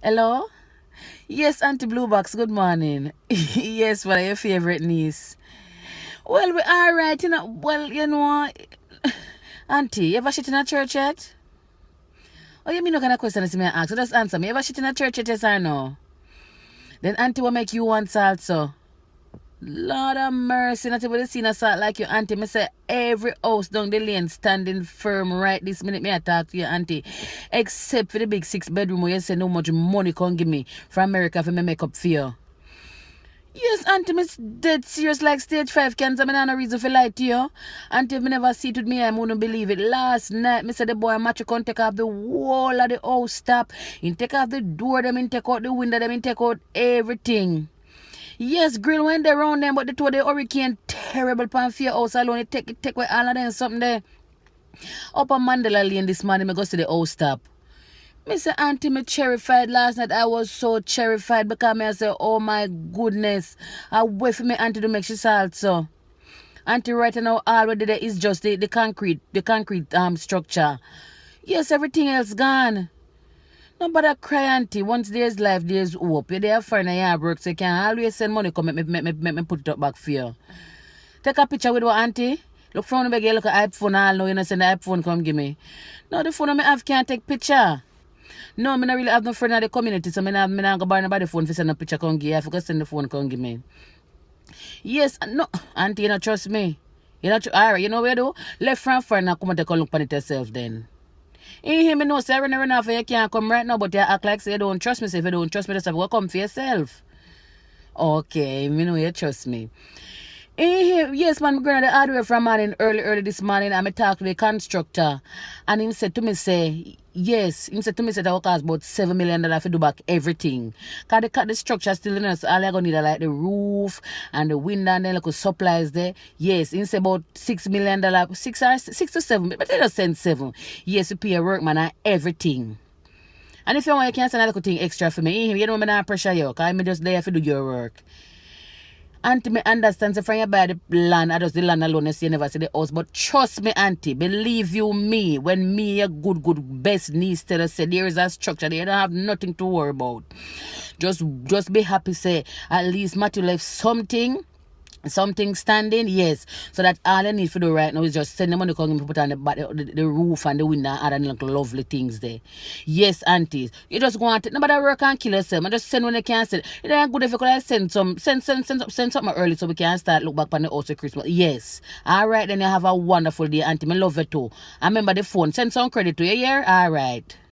Hello? Yes, Auntie Blue Box, good morning. Yes, what are your favorite niece? Well, we alright, Well, Auntie, you ever shit in a church yet? Oh, you mean no kind of question is me ask? So just answer me. You ever shit in a church yet, yes or no? Then Auntie will make you one salt, so. Lord of mercy, not even seen a salt like you, Auntie. Me say every house down the lane standing firm right this minute. Me I talk to you, Auntie. Except for the big 6 bedroom where you say no much money can give me from America for me make up for you. Yes, Auntie, me dead serious like stage 5 cancer. Me no reason for lie to you. Auntie, if me never see it with me, I wouldn't believe it. Last night, me said the boy match can take off the wall of the house stop. He take off the door, them, he take out the window, them, he take out everything. Yes, grill went there around them, but the two of the hurricane terrible pan for your house alone. It take away all of them something there. Up on Mandela Lane this morning, me go see the house stop. Mr. Auntie, me terrified last night. I was so terrified because me I say, oh my goodness. I wait for me auntie to make she salt so. Auntie right now already there is just the concrete structure. Yes, everything else gone. No bother cry, Auntie. Once there's life, there's hope. You're there for your work, so you can always send money come make me put it up back for you. Take a picture with what, Auntie? Look from the bag, look at iPhone all now, you know, send the iPhone come give me. No, the phone I have can't take picture. No, I don't really have no friend in the community, so I don't go buy nobody phone for send a picture come give. I forgot send the phone come give me. Yes, no, Auntie, you don't trust me. You don't alright, you know what you do? Left from friend and come and take a look on it yourself then. You hear me know, say I run off and you can't come right now, but you act like say you don't trust me. Say if you don't trust me, just have to come for yourself. Okay, me know you trust me. Yes, man, I'm going to the hardware from morning, early this morning, and I talk to the constructor. And he said to me, yes, he said to me, that will cost about $7 million to do back everything. Because the structure still in us, all I going to need are like the roof and the window and then like supplies there. Yes, he said about $6 million, 6 to 7, but they just send 7. Yes, you pay a workman and everything. And if you want, you can send a little thing extra for me. You know, I'm not pressure you, because I'm just there to do your work. Auntie, me understand, so from you buy the land, I just the land alone, you never see the house. But trust me, Auntie, believe you me, when me, a good, best niece tell us, say there is a structure, they don't have nothing to worry about. Just be happy, say, at least Matthew left something standing, yes. So that all I need to do right now is just send the money come put on the roof and the window and other little lovely things there. Yes, aunties. You just go and nobody work and kill yourself. I just send when they can send. It ain't good if you could send something early so we can start look back on the house for Christmas. Yes. Alright, then you have a wonderful day, auntie. I love you too. I remember the phone. Send some credit to you, yeah? Alright.